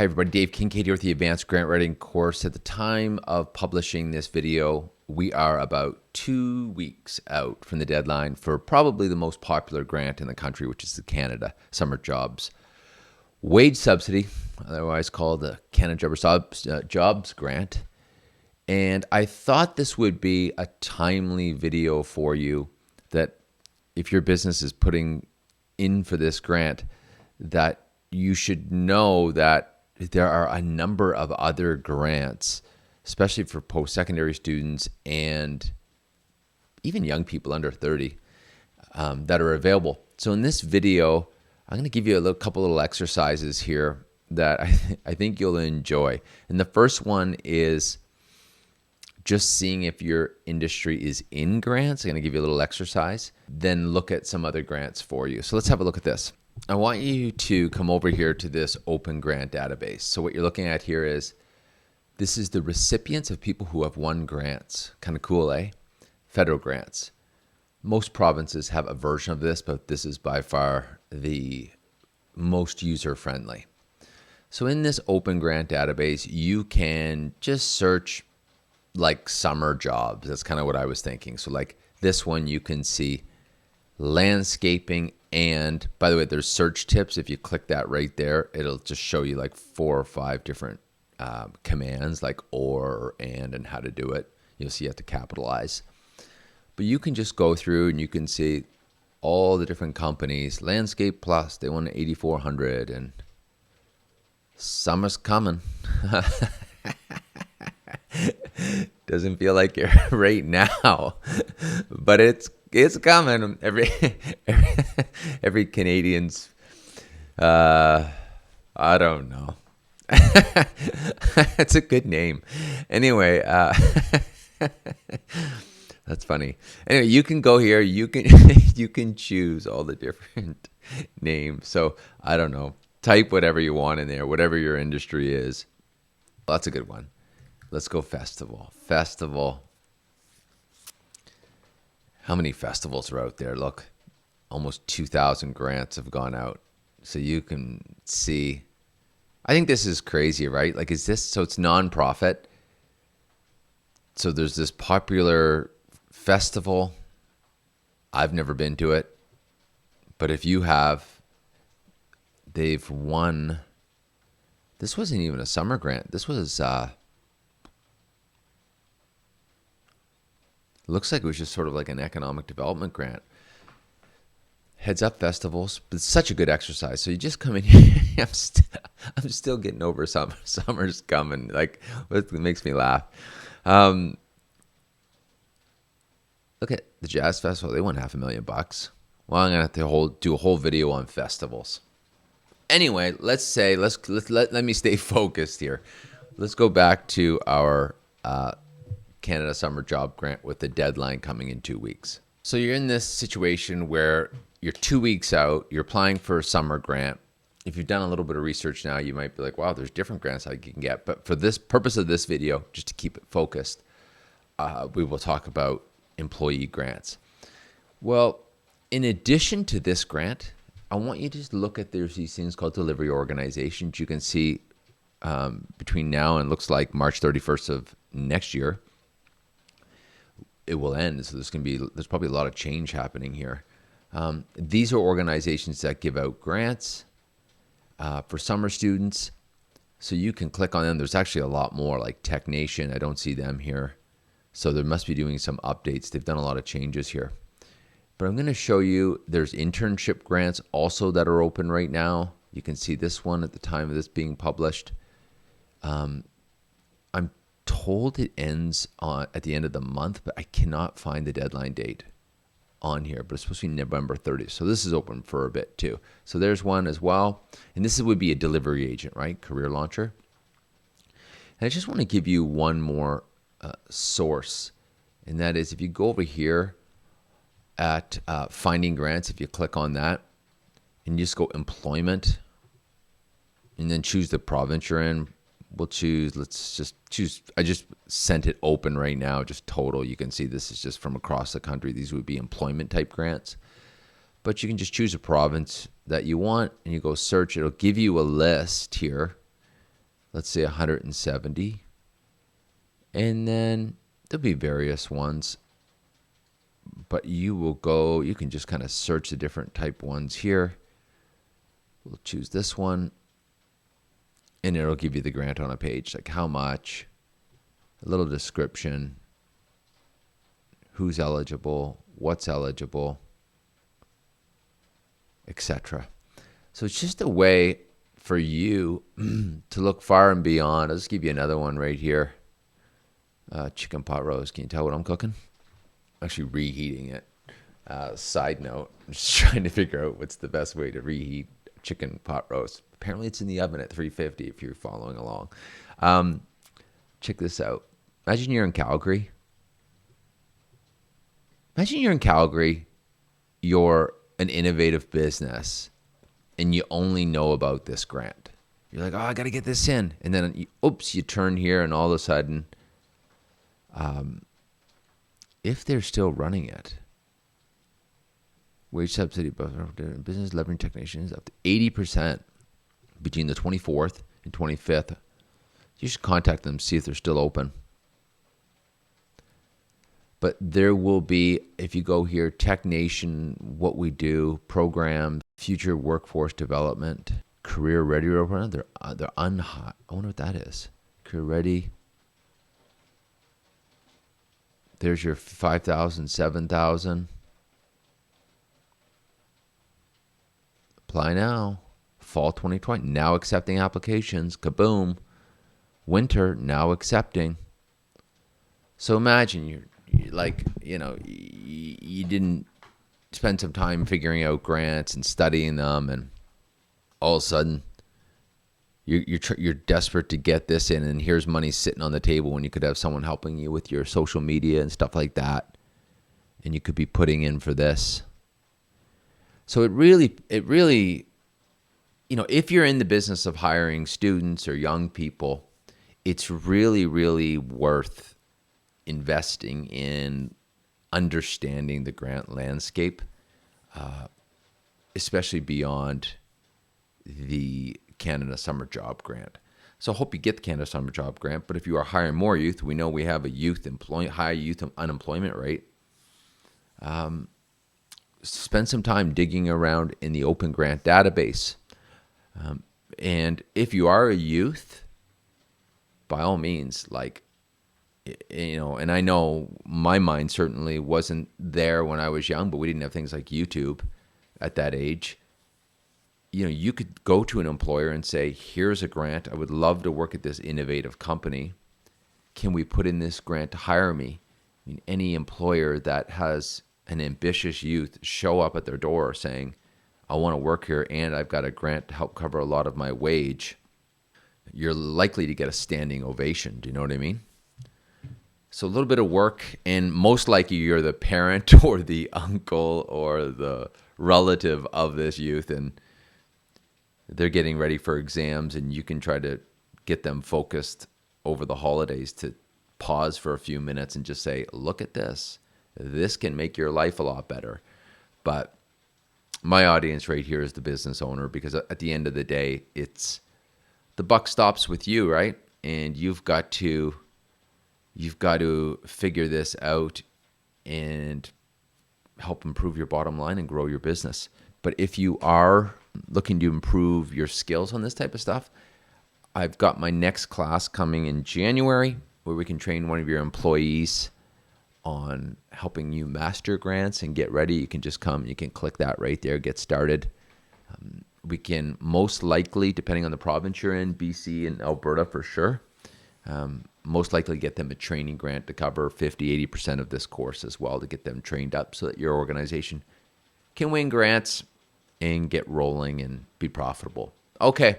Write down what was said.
Hi everybody, Dave Kincaid here with the Advanced Grant Writing course. At the time of publishing this video, we are about 2 weeks out from the deadline for probably the most popular grant in the country, which is the Canada Summer Jobs Wage Subsidy, otherwise called the Canada Jobs Grant. And I thought this would be a timely video for you, that if your business is putting in for this grant, that you should know that there are a number of other grants, especially for post-secondary students and even young people under 30, that are available. So in this video, I'm going to give you a couple little exercises here that I think you'll enjoy. And the first one is just seeing if your industry is in grants. I'm going to give you a little exercise, then look at some other grants for you. So let's have a look at this. I want you to come over here to this open grant database. So what you're looking at here is, this is the recipients of people who have won grants. Kind of cool, eh? Federal grants. Most provinces have a version of this, but this is by far the most user-friendly. So in this open grant database, you can just search like summer jobs. That's kind of what I was thinking. So like this one, you can see landscaping. And by the way, there's search tips. If you click that right there, it'll just show you like 4 or 5 different commands like or, and how to do it. You'll see you have to capitalize. But you can just go through and you can see all the different companies. Landscape Plus, they won 8,400, and summer's coming. Doesn't feel like it right now, but it's coming. Every Canadian's, I don't know. It's a good name. Anyway, that's funny. Anyway, you can go here. You can you can choose all the different names. So I don't know. Type whatever you want in there, whatever your industry is. Well, that's a good one. Let's go festival. Festival. How many festivals are out there? Look, almost 2,000 grants have gone out. So you can see. I think this is crazy, right? Like, is this, so it's nonprofit. So there's this popular festival. I've never been to it. But if you have, they've won. This wasn't even a summer grant. This was, looks like it was just sort of like an economic development grant. Heads Up Festivals. But it's such a good exercise. So you just come in here. I'm still getting over summer's coming. Like, it makes me laugh. Look at the Jazz Festival. They won $500,000. Well, I'm gonna have to do a whole video on festivals. Anyway, let me stay focused here. Let's go back to our Canada Summer Job Grant with the deadline coming in 2 weeks. So you're in this situation where you're 2 weeks out, you're applying for a summer grant. If you've done a little bit of research now, you might be like, wow, there's different grants I can get. But for this purpose of this video, just to keep it focused, we will talk about employee grants. Well, in addition to this grant, I want you to just look at, there's these things called delivery organizations. You can see between now and looks like March 31st of next year, it will end. So there's probably a lot of change happening here. These are organizations that give out grants for summer students. So you can click on them. There's actually a lot more, like Tech Nation. I don't see them here. So they must be doing some updates. They've done a lot of changes here. But I'm going to show you, there's internship grants also that are open right now. You can see this one at the time of this being published. I'm told it ends at the end of the month, but I cannot find the deadline date on here. But it's supposed to be November 30th. So this is open for a bit too. So there's one as well. And this would be a delivery agent, right? Career launcher. And I just want to give you one more source. And that is, if you go over here at finding grants, if you click on that and you just go employment and then choose the province you're in, let's just choose, I just sent it open right now, just total. You can see this is just from across the country. These would be employment type grants. But you can just choose a province that you want and you go search. It'll give you a list here let's say 170. And then there'll be various ones, but you can just kind of search the different type ones here. We'll choose this one, and it'll give you the grant on a page, like how much, a little description, who's eligible, what's eligible, etc. So it's just a way for you to look far and beyond. I'll just give you another one right here. Chicken pot roast. Can you tell what I'm cooking? I'm actually reheating it. Side note, I'm just trying to figure out what's the best way to reheat chicken pot roast. Apparently it's in the oven at 350 if you're following along. Check this out. Imagine you're in Calgary. You're an innovative business, and you only know about this grant. You're like, oh, I got to get this in. And then, you turn here, and all of a sudden, if they're still running it, wage subsidy, business leveraging technicians up to 80% between the 24th and 25th. You should contact them, see if they're still open. But there will be, if you go here, Tech Nation, what we do, programs, future workforce development, career ready program. They're unhot. I wonder what that is. Career ready. There's your 5,000, 7,000. Apply now. Fall 2020, now accepting applications. Kaboom. Winter, now accepting. So imagine you didn't spend some time figuring out grants and studying them, and all of a sudden you're desperate to get this in, and here's money sitting on the table when you could have someone helping you with your social media and stuff like that, and you could be putting in for this. So it really, if you're in the business of hiring students or young people, it's really, really worth investing in understanding the grant landscape, especially beyond the Canada Summer Job Grant. So I hope you get the Canada Summer Job Grant, but if you are hiring more youth, we know we have a high youth unemployment rate. Spend some time digging around in the Open Grant database. And if you are a youth, by all means, and I know my mind certainly wasn't there when I was young, but we didn't have things like YouTube at that age. You could go to an employer and say, here's a grant. I would love to work at this innovative company. Can we put in this grant to hire me? Any employer that has an ambitious youth show up at their door saying, I want to work here and I've got a grant to help cover a lot of my wage, you're likely to get a standing ovation. Do you know what I mean? So a little bit of work, and most likely you're the parent or the uncle or the relative of this youth, and they're getting ready for exams, and you can try to get them focused over the holidays to pause for a few minutes and just say, look at this. This can make your life a lot better. But my audience right here is the business owner, because at the end of the day, it's the buck stops with you, right? And you've got to figure this out and help improve your bottom line and grow your business. But if you are looking to improve your skills on this type of stuff, I've got my next class coming in January where we can train one of your employees on helping you master grants and get ready. You can just come, you can click that right there, get started. We can most likely, depending on the province you're in, BC and Alberta for sure, most likely get them a training grant to cover 50, 80% of this course as well, to get them trained up so that your organization can win grants and get rolling and be profitable. Okay,